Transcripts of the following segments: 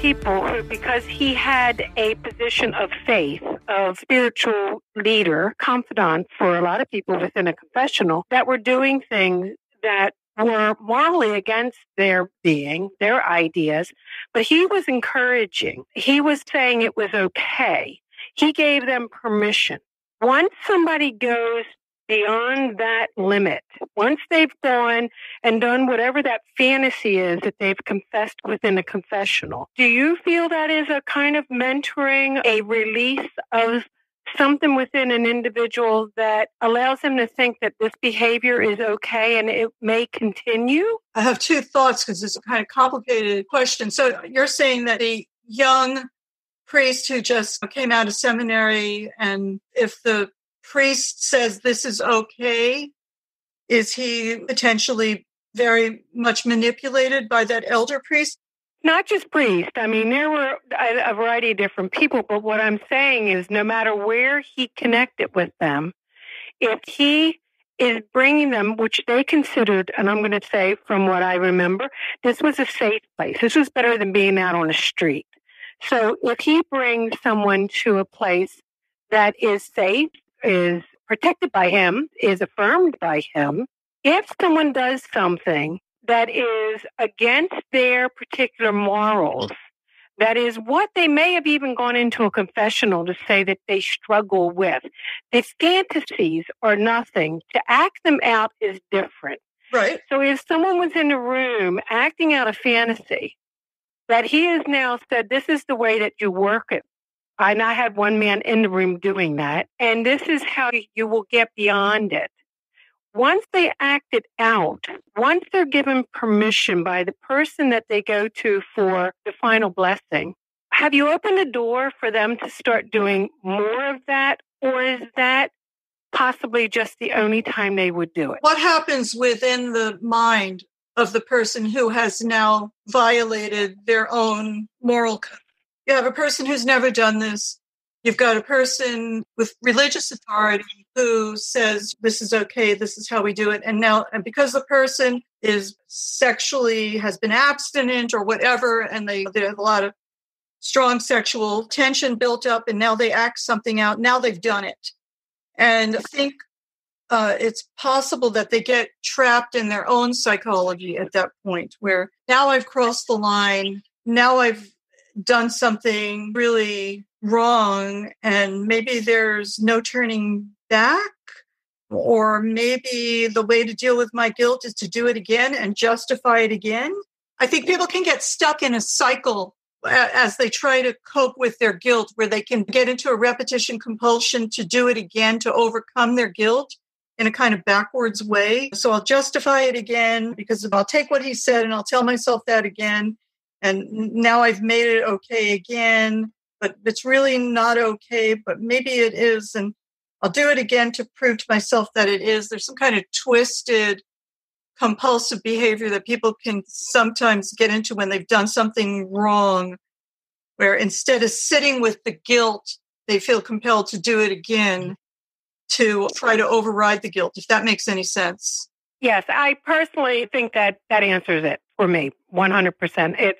people who, because he had a position of faith, of spiritual leader, confidant for a lot of people within a confessional, that were doing things that were morally against their being, their ideas, but he was encouraging. He was saying it was okay. He gave them permission. Once somebody goes beyond that limit, once they've gone and done whatever that fantasy is that they've confessed within a confessional, do you feel that is a kind of mentoring, a release of something within an individual that allows them to think that this behavior is okay and it may continue? I have two thoughts because it's a kind of complicated question. So you're saying that a young priest who just came out of seminary, and if the priest says this is okay, is he potentially very much manipulated by that elder priest? Not just priest. I mean, there were a variety of different people, but what I'm saying is no matter where he connected with them, if he is bringing them, which they considered, and I'm going to say from what I remember, this was a safe place. This was better than being out on the street. So if he brings someone to a place that is safe, is protected by him, is affirmed by him, if someone does something that is against their particular morals, that is what they may have even gone into a confessional to say that they struggle with. The fantasies are nothing. To act them out is different. Right. So if someone was in the room acting out a fantasy, that he has now said, this is the way that you work it. And I had one man in the room doing that. And this is how you will get beyond it. Once they act it out, once they're given permission by the person that they go to for the final blessing, have you opened the door for them to start doing more of that? Or is that possibly just the only time they would do it? What happens within the mind of the person who has now violated their own moral code? You have a person who's never done this. You've got a person with religious authority who says, this is okay, this is how we do it. And because the person is sexually, has been abstinent or whatever, and they have a lot of strong sexual tension built up, and now they act something out, now they've done it. And I think it's possible that they get trapped in their own psychology at that point, where now I've crossed the line, now I've done something really wrong, and maybe there's no turning back, or maybe the way to deal with my guilt is to do it again and justify it again. I think people can get stuck in a cycle as they try to cope with their guilt, where they can get into a repetition compulsion to do it again, to overcome their guilt in a kind of backwards way. So I'll justify it again because I'll take what he said and I'll tell myself that again. And now I've made it okay again, but it's really not okay, but maybe it is. And I'll do it again to prove to myself that it is. There's some kind of twisted, compulsive behavior that people can sometimes get into when they've done something wrong, where instead of sitting with the guilt, they feel compelled to do it again to try to override the guilt, if that makes any sense. Yes, I personally think that answers it for me, 100%.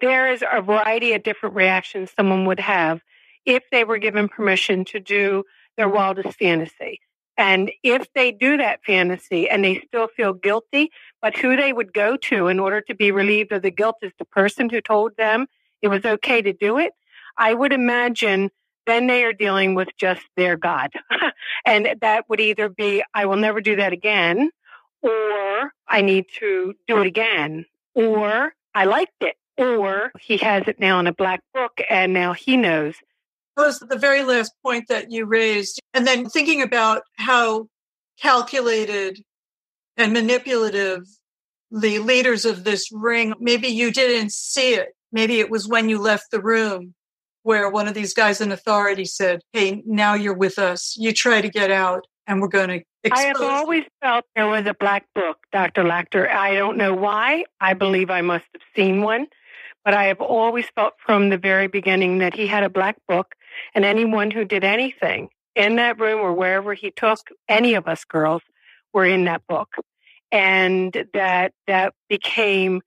There is a variety of different reactions someone would have if they were given permission to do their wildest fantasy. And if they do that fantasy and they still feel guilty, but who they would go to in order to be relieved of the guilt is the person who told them it was okay to do it, I would imagine then they are dealing with just their God. And that would either be, I will never do that again, or I need to do it again, or I liked it, or he has it now in a black book and now he knows. That was the very last point that you raised. And then thinking about how calculated and manipulative the leaders of this ring, maybe you didn't see it. Maybe it was when you left the room where one of these guys in authority said, hey, now you're with us. You try to get out and we're going to expose. I have always felt there was a black book, Dr. Lacter. I don't know why. I believe I must have seen one. But I have always felt from the very beginning that he had a black book, and anyone who did anything in that room or wherever he took any of us girls were in that book. And that became,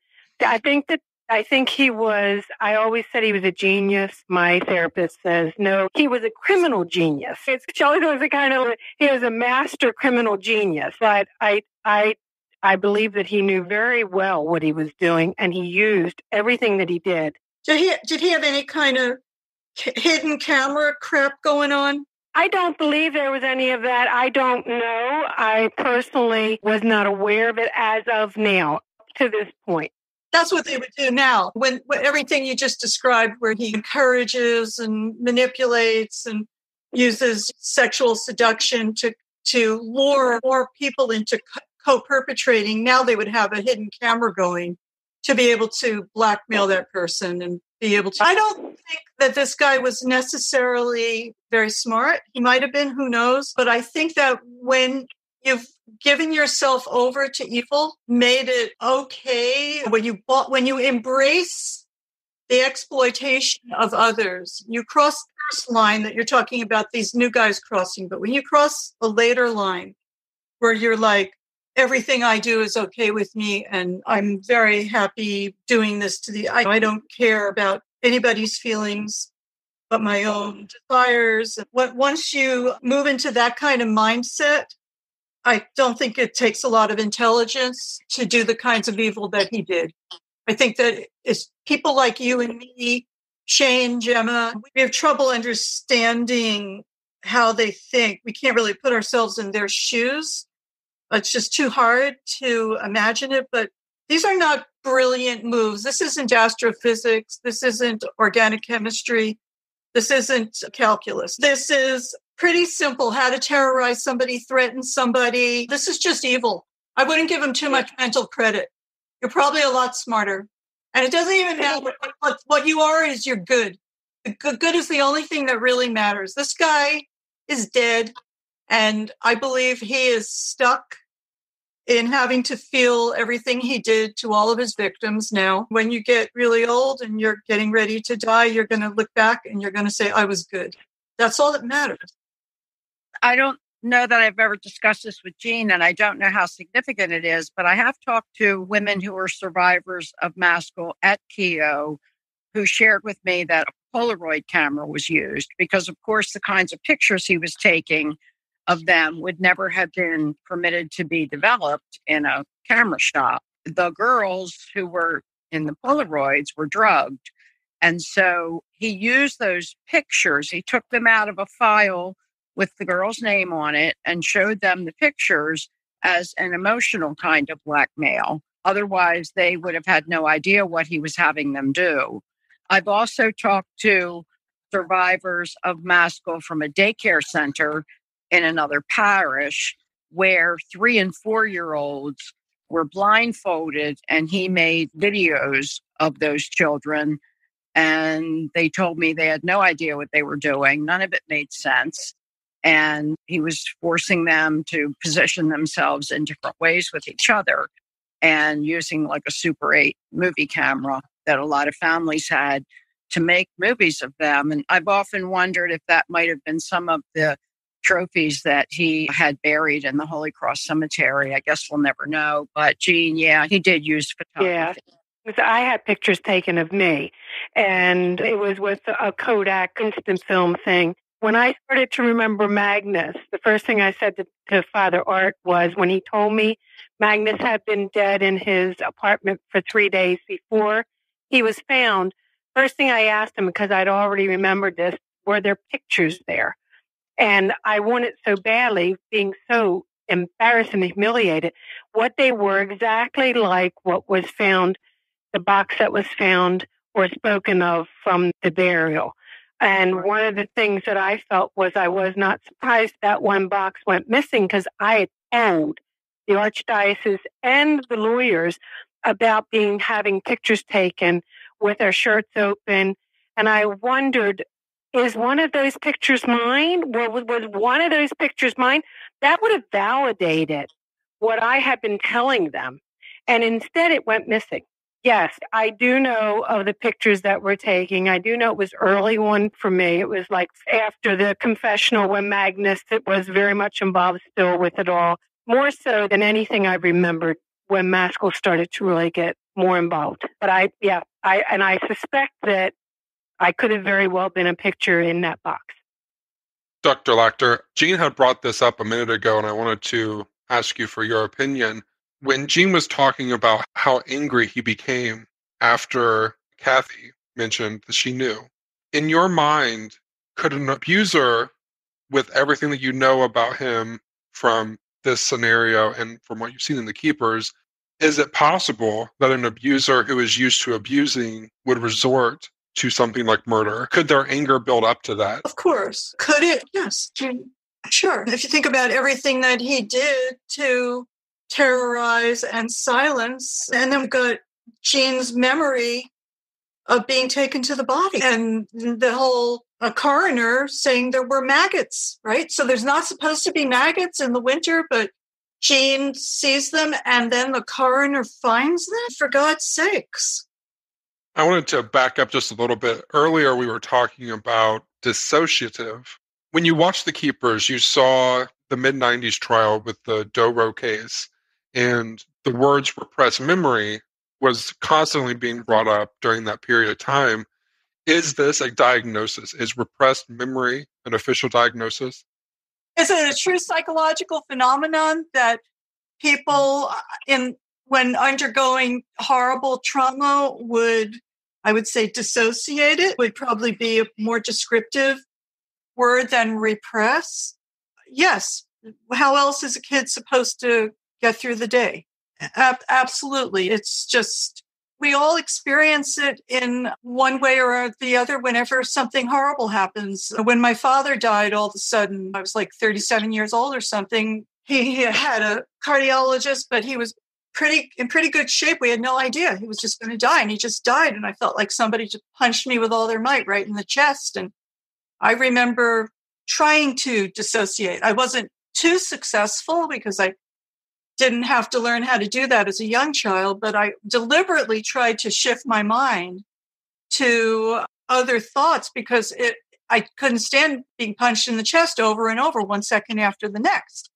I think that I think I always said he was a genius. My therapist says, no, he was a criminal genius. She always was he was a master criminal genius. But I believe that he knew very well what he was doing, and he used everything that he did. Did he have any kind of hidden camera crap going on? I don't believe there was any of that. I don't know. I personally was not aware of it as of now, to this point. That's what they would do now. When everything you just described, where he encourages and manipulates and uses sexual seduction to lure more people into co-perpetrating, now they would have a hidden camera going to be able to blackmail that person and be able to. I don't think that this guy was necessarily very smart. He might have been, who knows? But I think that when you've given yourself over to evil, made it okay, when you embrace the exploitation of others, you cross the first line that you're talking about these new guys crossing. But when you cross a later line where you're like, everything I do is okay with me, and I'm very happy doing this I don't care about anybody's feelings but my own desires. Once you move into that kind of mindset, I don't think it takes a lot of intelligence to do the kinds of evil that he did. I think that it's people like you and me, Shane, Gemma, we have trouble understanding how they think. We can't really put ourselves in their shoes. It's just too hard to imagine it. But these are not brilliant moves. This isn't astrophysics. This isn't organic chemistry. This isn't calculus. This is pretty simple. How to terrorize somebody, threaten somebody. This is just evil. I wouldn't give him too much mental credit. You're probably a lot smarter. And it doesn't even matter. What you are is you're good. Good is the only thing that really matters. This guy is dead. And I believe he is stuck in having to feel everything he did to all of his victims. Now, when you get really old and you're getting ready to die, you're going to look back and you're going to say, I was good. That's all that matters. I don't know that I've ever discussed this with Jean, and I don't know how significant it is, but I have talked to women who are survivors of Maskell at Keogh who shared with me that a Polaroid camera was used because, of course, the kinds of pictures he was taking of them would never have been permitted to be developed in a camera shop. The girls who were in the Polaroids were drugged. And so he used those pictures. He took them out of a file with the girl's name on it and showed them the pictures as an emotional kind of blackmail. Otherwise, they would have had no idea what he was having them do. I've also talked to survivors of Maskell from a daycare center in another parish where 3 and 4-year-olds were blindfolded, and he made videos of those children. And they told me they had no idea what they were doing. None of it made sense. And he was forcing them to position themselves in different ways with each other and using like a Super 8 movie camera that a lot of families had to make movies of them. And I've often wondered if that might have been some of the trophies that he had buried in the Holy Cross Cemetery. I guess we'll never know. But Jean, yeah, he did use photography. Yeah. I had pictures taken of me, and it was with a Kodak instant film thing. When I started to remember Magnus, the first thing I said to Father Art was when he told me Magnus had been dead in his apartment for 3 days before he was found. First thing I asked him, because I'd already remembered this, were there pictures there? And I wanted so badly, being so embarrassed and humiliated, what they were exactly like what was found, the box that was found or spoken of from the burial. And one of the things that I felt was I was not surprised that one box went missing because I had told the Archdiocese and the lawyers about having pictures taken with our shirts open. And I wondered, is one of those pictures mine? Was one of those pictures mine? That would have validated what I had been telling them. And instead it went missing. Yes, I do know of the pictures that we're taking. I do know it was early one for me. It was like after the confessional when Magnus was very much involved still with it all. More so than anything I remembered when Maskell started to really get more involved. But I suspect that I could have very well been a picture in that box. Dr. Lacter, Jean had brought this up a minute ago, and I wanted to ask you for your opinion. When Jean was talking about how angry he became after Cathy mentioned that she knew, in your mind, could an abuser, with everything that you know about him from this scenario and from what you've seen in The Keepers, is it possible that an abuser who is used to abusing would resort to something like murder? Could their anger build up to that? Of course. Could it? Yes. Sure. If you think about everything that he did to terrorize and silence, and then we've got Jean's memory of being taken to the body and the whole coroner saying there were maggots, right? So there's not supposed to be maggots in the winter, but Jean sees them and then the coroner finds them. For God's sakes. I wanted to back up just a little bit. Earlier, we were talking about dissociative. When you watched The Keepers, you saw the mid-90s trial with the Doro case, and the words repressed memory was constantly being brought up during that period of time. Is this a diagnosis? Is repressed memory an official diagnosis? Is it a true psychological phenomenon that people when undergoing horrible trauma would, I would say, dissociate it, would probably be a more descriptive word than repress? Yes. How else is a kid supposed to get through the day? Absolutely. It's just, we all experience it in one way or the other whenever something horrible happens. When my father died, all of a sudden, I was like 37 years old or something. He had a cardiologist, but he was in pretty good shape. We had no idea he was just going to die, and he just died. And I felt like somebody just punched me with all their might right in the chest. And I remember trying to dissociate. I wasn't too successful because I didn't have to learn how to do that as a young child, but I deliberately tried to shift my mind to other thoughts because I couldn't stand being punched in the chest over and over 1 second after the next.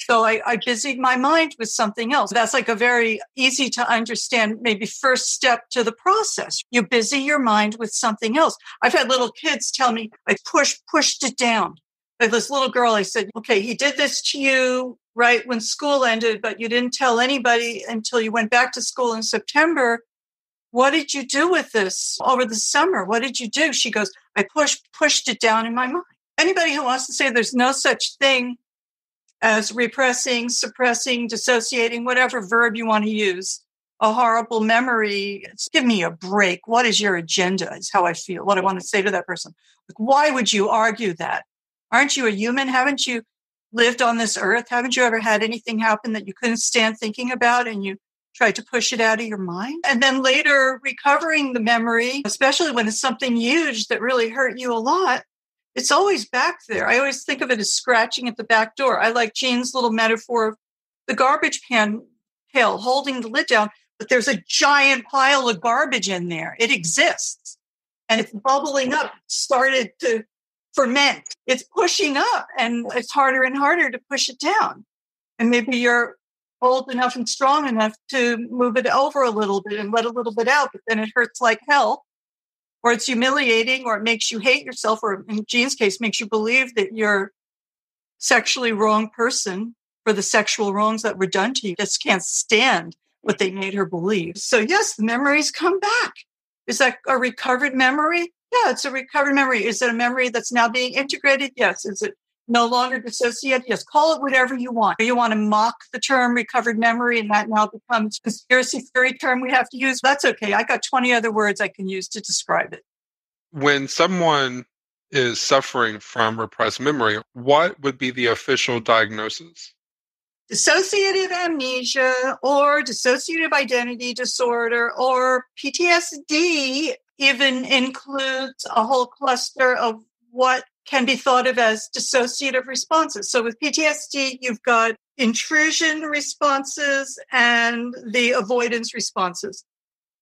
So I busied my mind with something else. That's like a very easy to understand, maybe first step to the process. You busy your mind with something else. I've had little kids tell me, I pushed it down. Like this little girl, I said, okay, he did this to you right when school ended, but you didn't tell anybody until you went back to school in September. What did you do with this over the summer? What did you do? She goes, I pushed it down in my mind. Anybody who wants to say there's no such thing as repressing, suppressing, dissociating, whatever verb you want to use, a horrible memory, give me a break. What is your agenda is how I feel, what I want to say to that person. Like, why would you argue that? Aren't you a human? Haven't you lived on this earth? Haven't you ever had anything happen that you couldn't stand thinking about and you tried to push it out of your mind? And then later recovering the memory, especially when it's something huge that really hurt you a lot, it's always back there. I always think of it as scratching at the back door. I like Jean's little metaphor of the garbage pail holding the lid down, but there's a giant pile of garbage in there. It exists and it's bubbling up, started to ferment. It's pushing up and it's harder and harder to push it down. And maybe you're old enough and strong enough to move it over a little bit and let a little bit out, but then it hurts like hell. Or it's humiliating, or it makes you hate yourself, or in Jean's case, makes you believe that you're sexually wrong person for the sexual wrongs that were done to you. Just can't stand what they made her believe. So yes, the memories come back. Is that a recovered memory? Yeah, it's a recovered memory. Is it a memory that's now being integrated? Yes. Is it no longer dissociated? Yes. Call it whatever you want. You want to mock the term recovered memory, and that now becomes a conspiracy theory term we have to use. That's okay. I got 20 other words I can use to describe it. When someone is suffering from repressed memory, what would be the official diagnosis? Dissociative amnesia or dissociative identity disorder or PTSD even includes a whole cluster of what can be thought of as dissociative responses. So with PTSD, you've got intrusion responses and the avoidance responses.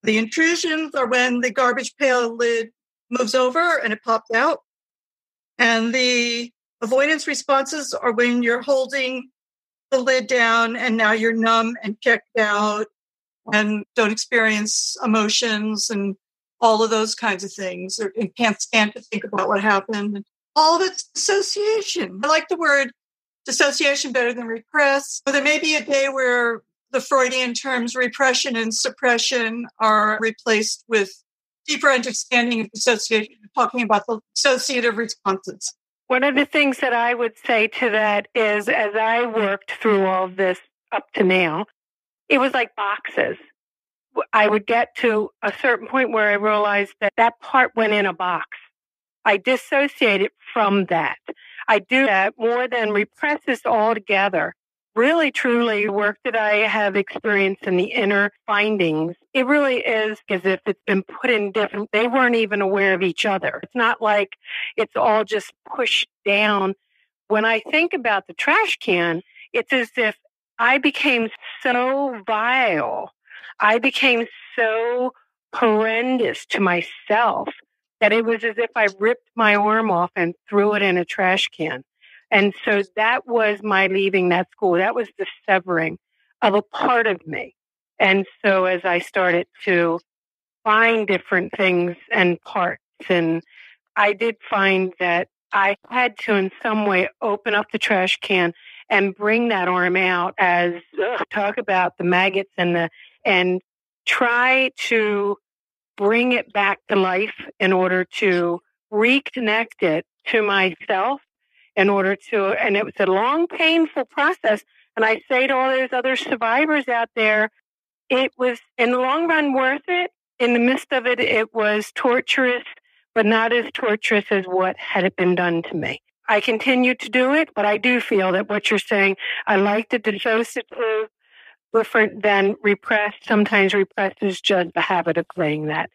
The intrusions are when the garbage pail lid moves over and it pops out. And the avoidance responses are when you're holding the lid down and now you're numb and checked out, and don't experience emotions and all of those kinds of things, or can't stand to think about what happened. All of it's dissociation. I like the word dissociation better than repress. But there may be a day where the Freudian terms repression and suppression are replaced with deeper understanding of dissociation, talking about the dissociative responses. One of the things that I would say to that is, as I worked through all of this up to now, it was like boxes. I would get to a certain point where I realized that that part went in a box. I dissociated from that. I do that more than repress this altogether. Really, truly, the work that I have experienced in the inner findings, it really is as if it's been put in different, they weren't even aware of each other. It's not like it's all just pushed down. When I think about the trash can, it's as if I became so vile. I became so horrendous to myself that it was as if I ripped my arm off and threw it in a trash can. And so that was my leaving that school. That was the severing of a part of me. And so as I started to find different things and parts, and I did find that I had to in some way open up the trash can and bring that arm out as talk about the maggots and try to bring it back to life in order to reconnect it to myself. In order to, and it was a long, painful process. And I say to all those other survivors out there, it was in the long run worth it. In the midst of it, it was torturous, but not as torturous as what had been done to me. I continue to do it, but I do feel that what you're saying, I like the dissociative different than repressed. Sometimes repressed is just the habit of playing that.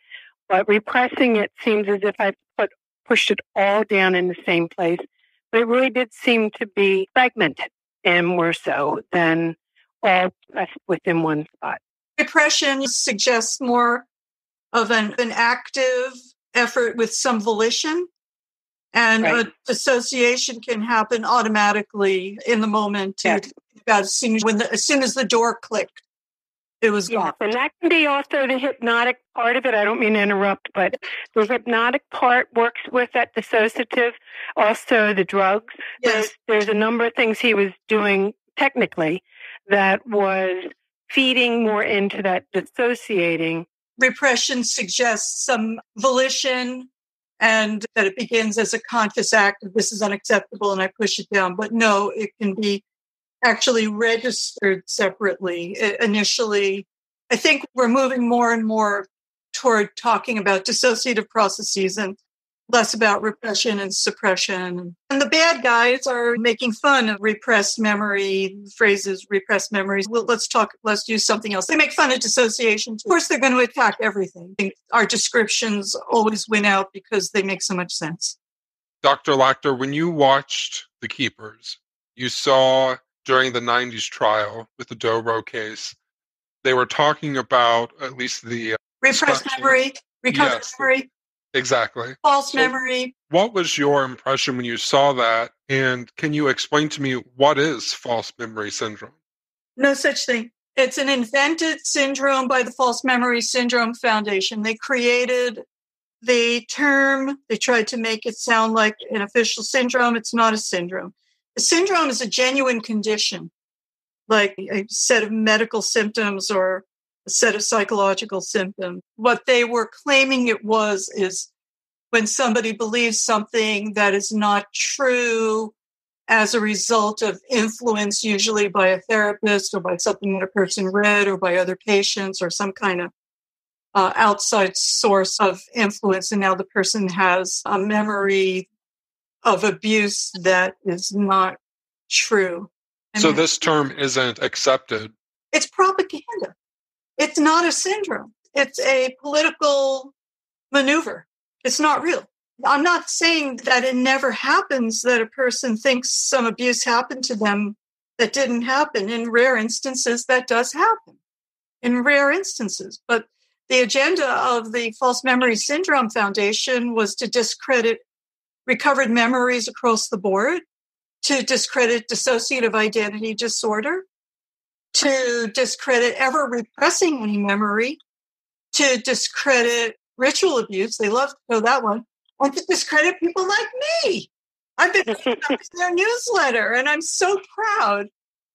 But repressing it seems as if I pushed it all down in the same place. But it really did seem to be fragmented and more so than all pressed within one spot. Repression suggests more of an active effort with some volition, and Right. Dissociation can happen automatically in the moment. Yes. As soon as the door clicked, it was gone. And that can be also the hypnotic part of it. I don't mean to interrupt, but the hypnotic part works with that dissociative. Also, the drugs. Yes. There's a number of things he was doing technically that was feeding more into that dissociating. Repression suggests some volition and that it begins as a conscious act of this is unacceptable and I push it down. But no, it can be actually registered separately. Initially, I think we're moving more and more toward talking about dissociative processes and less about repression and suppression. And the bad guys are making fun of repressed memory, phrases, repressed memories. Well, let's do something else. They make fun of dissociation. Of course, they're going to attack everything. I think our descriptions always win out because they make so much sense. Dr. Lacter, when you watched The Keepers, you saw during the 90s trial with the Dobro case, they were talking about at least the repressed memory, recovered memory. Exactly. False memory. What was your impression when you saw that? And can you explain to me what is false memory syndrome? No such thing. It's an invented syndrome by the False Memory Syndrome Foundation. They created the term. They tried to make it sound like an official syndrome. It's not a syndrome. A syndrome is a genuine condition, like a set of medical symptoms or a set of psychological symptoms. What they were claiming it was is when somebody believes something that is not true as a result of influence, usually by a therapist or by something that a person read or by other patients or some kind of outside source of influence. And now the person has a memory of abuse that is not true. So this term isn't accepted. It's propaganda. It's not a syndrome. It's a political maneuver. It's not real. I'm not saying that it never happens that a person thinks some abuse happened to them that didn't happen. In rare instances, that does happen. In rare instances. But the agenda of the False Memory Syndrome Foundation was to discredit recovered memories across the board, to discredit dissociative identity disorder, to discredit ever repressing any memory, to discredit ritual abuse. They love to know that one. And to discredit people like me. I've been in their newsletter, and I'm so proud.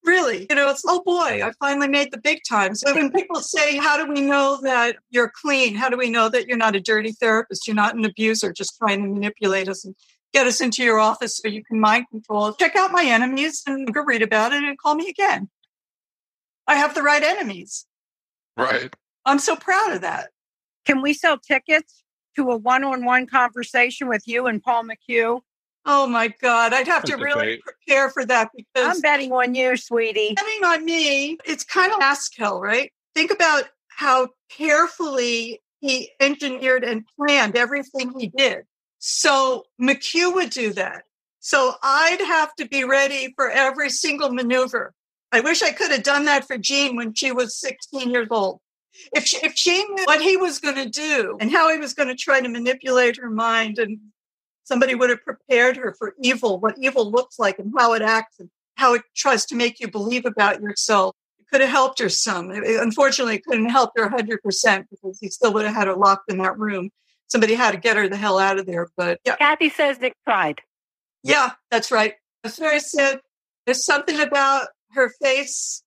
Really, it's, oh boy, I finally made the big time. So when people say, how do we know that you're clean? How do we know that you're not a dirty therapist? You're not an abuser just trying to manipulate us and get us into your office so you can mind control. Check out my enemies and go read about it and call me again. I have the right enemies. Right. I'm so proud of that. Can we sell tickets to a one-on-one conversation with you and Paul McHugh? Oh my God, I'd have to really prepare for that because I'm betting on you, sweetie. Betting on me, it's kind of Haskell, right? Think about how carefully he engineered and planned everything he did. So McHugh would do that. So I'd have to be ready for every single maneuver. I wish I could have done that for Jean when she was 16 years old. If she knew what he was going to do and how he was going to try to manipulate her mind, and somebody would have prepared her for evil, what evil looks like and how it acts and how it tries to make you believe about yourself. It could have helped her some. Unfortunately, it couldn't help her 100% because he still would have had her locked in that room. Somebody had to get her the hell out of there. But yeah. Cathy Cesnik tried. Yeah, that's right. That's what I said. There's something about her face.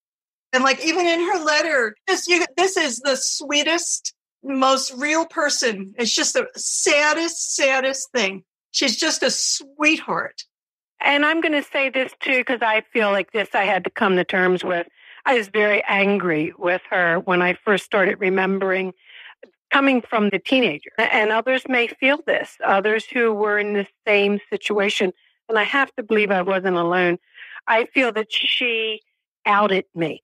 And like even in her letter, this is the sweetest, most real person. It's just the saddest thing. She's just a sweetheart. And I'm going to say this too, because I feel like this I had to come to terms with. I was very angry with her when I first started remembering coming from the teenager. And others may feel this, others who were in the same situation. And I have to believe I wasn't alone. I feel that she outed me,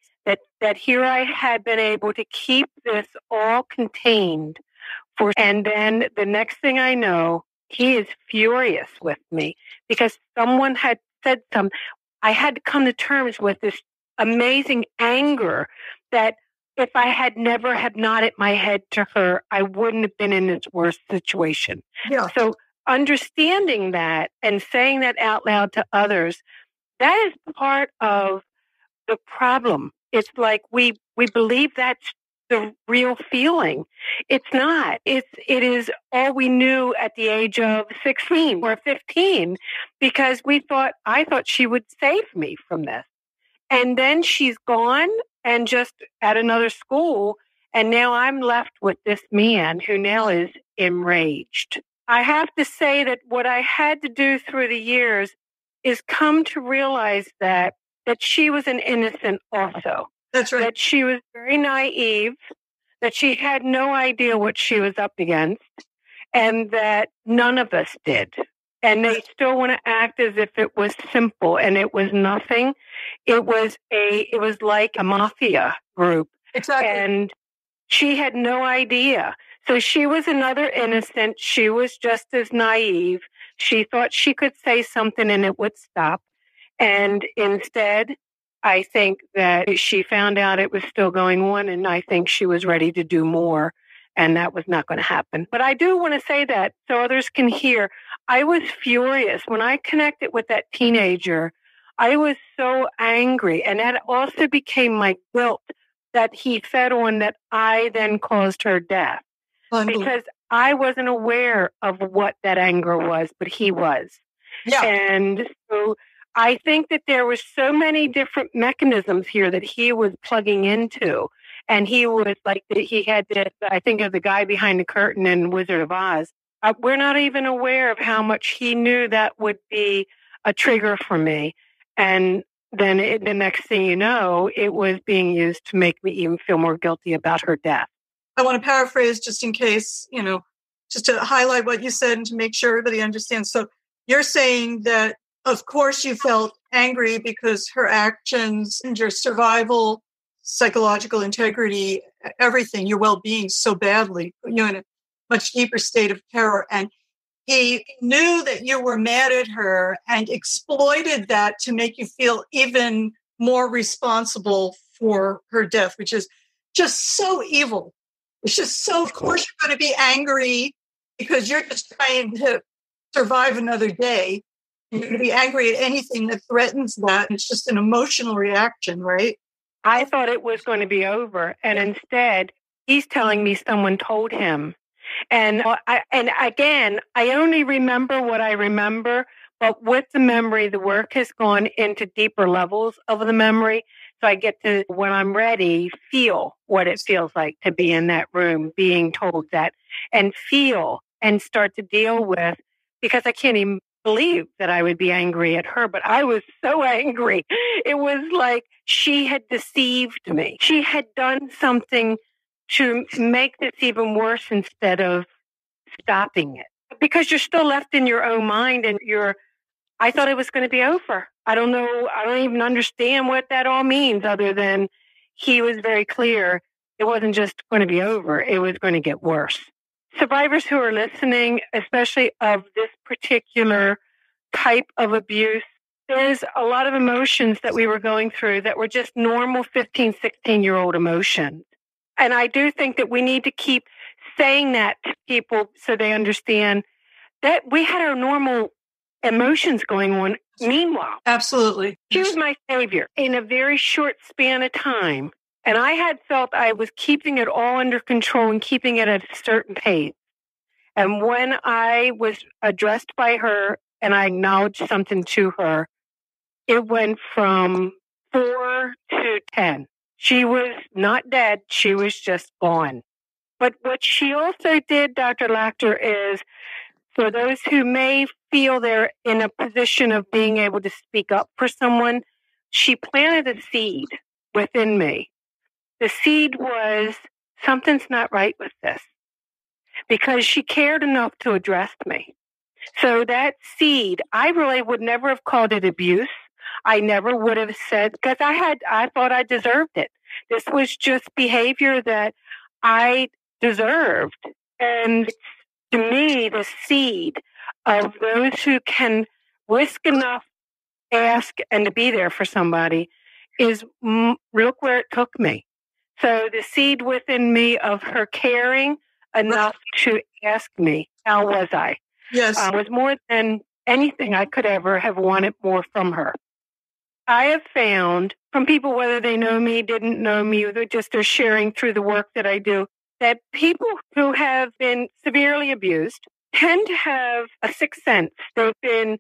that here I had been able to keep this all contained and then the next thing I know, he is furious with me because someone had said something. I had to come to terms with this amazing anger that if I had never have nodded my head to her, I wouldn't have been in this worst situation. Yeah. So understanding that and saying that out loud to others, that is part of the problem. It's like we believe that's the real feeling. It's not. It is all we knew at the age of 16 or 15 because I thought she would save me from this. And then she's gone and just at another school. And now I'm left with this man who now is enraged. I have to say that what I had to do through the years is come to realize that she was an innocent also. That's right. That she was very naive, that she had no idea what she was up against, and that none of us did. And they still want to act as if it was simple, and it was nothing. It was like a mafia group. Exactly. And she had no idea. So she was another innocent. She was just as naive. She thought she could say something and it would stop. And instead, I think that she found out it was still going on, and I think she was ready to do more, and that was not going to happen. But I do want to say that so others can hear. I was furious. When I connected with that teenager, I was so angry, and that also became my guilt that he fed on that I then caused her death. Because I wasn't aware of what that anger was, but he was. Yeah. And so I think that there were so many different mechanisms here that he was plugging into. And he was like, he had this, I think of the guy behind the curtain in Wizard of Oz. We're not even aware of how much he knew that would be a trigger for me. And then the next thing you know, it was being used to make me even feel more guilty about her death. I want to paraphrase just in case, just to highlight what you said and to make sure everybody understands. So you're saying that, of course, you felt angry because her actions and your survival, psychological integrity, everything, your well-being so badly, you're in a much deeper state of terror. And he knew that you were mad at her and exploited that to make you feel even more responsible for her death, which is just so evil. It's just so, of course, you're going to be angry because you're just trying to survive another day. You're going to be angry at anything that threatens that. It's just an emotional reaction, right? I thought it was going to be over. And instead, he's telling me someone told him. And again, I only remember what I remember, but with the memory, the work has gone into deeper levels of the memory. So I get to, when I'm ready, feel what it feels like to be in that room, being told that, and feel and start to deal with, because I can't even believe that I would be angry at her, but I was so angry. It was like she had deceived me. She had done something to make this even worse instead of stopping it. Because you're still left in your own mind and I thought it was going to be over. I don't know. I don't even understand what that all means other than he was very clear. It wasn't just going to be over. It was going to get worse. Survivors who are listening, especially of this particular type of abuse, there's a lot of emotions that we were going through that were just normal 15, 16-year-old emotions. And I do think that we need to keep saying that to people so they understand that we had our normal emotions going on. Meanwhile, absolutely, she was my savior in a very short span of time. And I had felt I was keeping it all under control and keeping it at a certain pace. And when I was addressed by her and I acknowledged something to her, it went from 4 to 10. She was not dead. She was just gone. But what she also did, Dr. Lacter, is for those who may feel they're in a position of being able to speak up for someone, she planted a seed within me. The seed was, something's not right with this, because she cared enough to address me. So that seed, I really would never have called it abuse. I never would have said, because I thought I deserved it. This was just behavior that I deserved. And to me, the seed of those who can risk enough, ask, and to be there for somebody is, look where it took me. So the seed within me of her caring enough to ask me, how was I? Yes. Was more than anything I could ever have wanted more from her. I have found from people, whether they know me, didn't know me, or they're sharing through the work that I do, that people who have been severely abused tend to have a sixth sense. They've been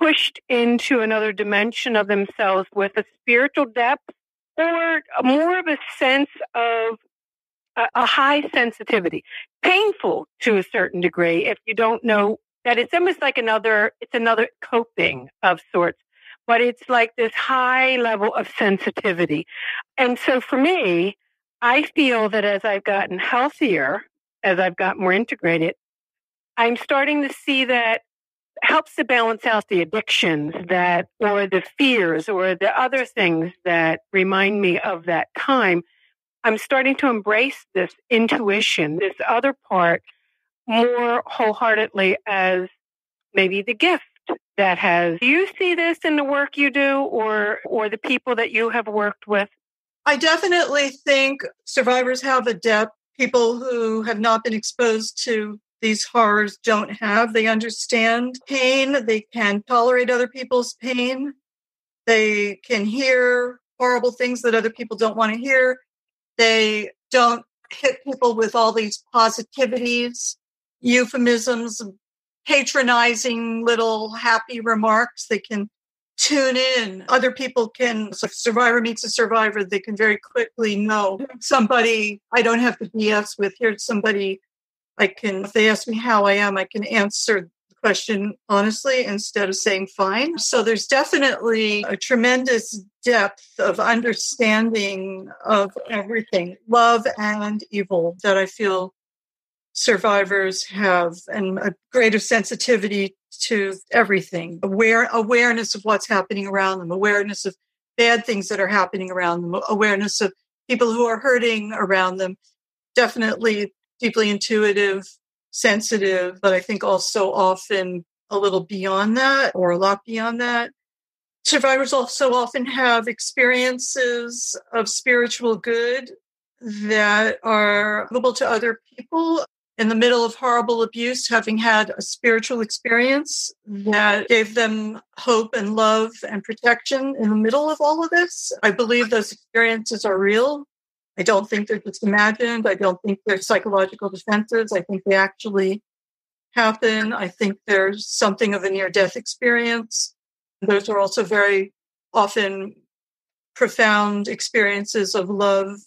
pushed into another dimension of themselves with a spiritual depth or more of a sense of a high sensitivity, painful to a certain degree if you don't know that it's almost like another coping of sorts, but it's like this high level of sensitivity. And so for me, I feel that as I've gotten healthier, as I've got more integrated, I'm starting to see that helps to balance out the addictions or the fears or the other things that remind me of that time. I'm starting to embrace this intuition, this other part, more wholeheartedly as maybe the gift that has. Do you see this in the work you do or the people that you have worked with? I definitely think survivors have a depth. People who have not been exposed to these horrors don't have. They understand pain. They can tolerate other people's pain. They can hear horrible things that other people don't want to hear. They don't hit people with all these positivities, euphemisms, patronizing little happy remarks. They can tune in. Other people can, so if a survivor meets a survivor, they can very quickly know somebody I don't have to BS with. Here's somebody if they ask me how I am, I can answer the question honestly instead of saying fine. So there's definitely a tremendous depth of understanding of everything, love and evil, that I feel survivors have, and a greater sensitivity to everything, awareness of what's happening around them, awareness of bad things that are happening around them, awareness of people who are hurting around them. Definitely deeply intuitive, sensitive, but I think also often a little beyond that or a lot beyond that. Survivors also often have experiences of spiritual good that are available to other people. in the middle of horrible abuse, having had a spiritual experience that gave them hope and love and protection in the middle of all of this. I believe those experiences are real. I don't think they're just imagined. I don't think they're psychological defenses. I think they actually happen. I think there's something of a near-death experience. Those are also very often profound experiences of love.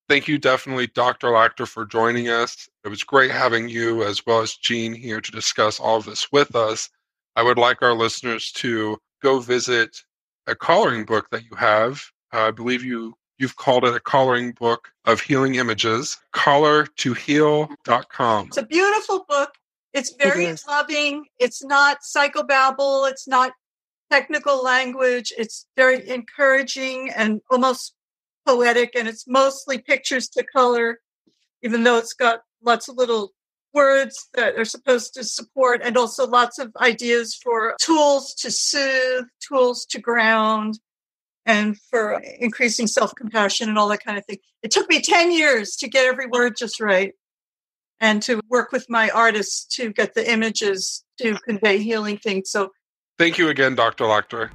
Thank you, definitely, Dr. Lacter, for joining us. It was great having you as well as Jean here to discuss all of this with us. I would like our listeners to go visit a coloring book that you have. I believe you've called it a coloring book of healing images, colortoheal.com. It's a beautiful book. It's very loving. It's not psychobabble. It's not technical language. It's very encouraging and almost poetic, and it's mostly pictures to color, even though it's got lots of little words that are supposed to support, and also lots of ideas for tools to soothe, tools to ground, and for increasing self-compassion and all that kind of thing. It took me 10 years to get every word just right and to work with my artists to get the images to convey healing things. So thank you again, Dr. Lacter.